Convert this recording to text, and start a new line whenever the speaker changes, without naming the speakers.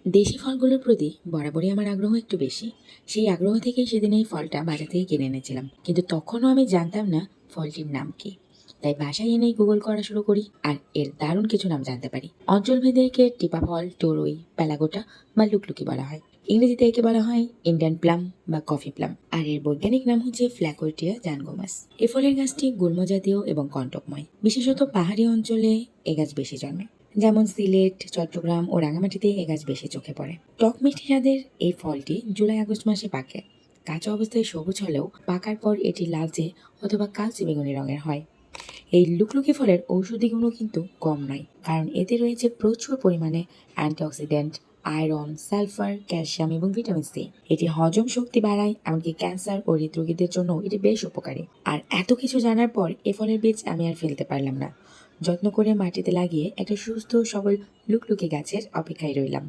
দেশি ফলগুলোর প্রতি বরাবরই আমার আগ্রহ একটু বেশি। সেই আগ্রহ থেকেই সেদিন এই ফলটা বাজার থেকে কিনে এনেছিলাম, কিন্তু তখনও আমি জানতাম না ফলটির নাম কি। তাই বাসায় এনেই গুগল করা শুরু করি আর এর দারুণ কিছু নাম জানতে পারি। অঞ্চলভেদে একে টিপা ফল, টরই, প্যালাগোটা বা লুকলুকি বলা হয়। ইংরেজিতে একে বলা হয় ইন্ডিয়ান প্লাম বা কফি প্লাম, আর এর বৈজ্ঞানিক নাম হচ্ছে ফ্ল্যাকোটিয়া জানগোমাস। এ ফলের গাছটি গুল্ম জাতীয় এবং কণ্টকময়। বিশেষত পাহাড়ি অঞ্চলে এ গাছ বেশি জন্মে, যেমন সিলেট, চট্টগ্রাম ও রাঙামাটিতে এ গাছ বেশি চোখে পড়ে। টক মিষ্টি স্বাদের এই ফলটি জুলাই আগস্ট মাসে পাকে। কাঁচা অবস্থায় সবুজ হলেও পাকার পর এটি লালচে অথবা কালচে বেগুনি রঙের হয়। এই লুকলুকি ফলের ঔষধি গুণও কিন্তু কম নয়, কারণ এতে রয়েছে প্রচুর পরিমাণে অ্যান্টিঅক্সিডেন্ট, আয়রন, সালফার, ক্যালসিয়াম এবং ভিটামিন সি। এটি হজম শক্তি বাড়ায়, এমনকি ক্যান্সার ও হৃদরোগীদের জন্য এটি বেশ উপকারী। আর এত কিছু জানার পর এ ফলের বীজ আমি আর ফেলতে পারলাম না। যত্ন করে মাটিতে লাগিয়ে একটা সুস্থ সবল লুকলুকি গাছের অপেক্ষায় রইলাম।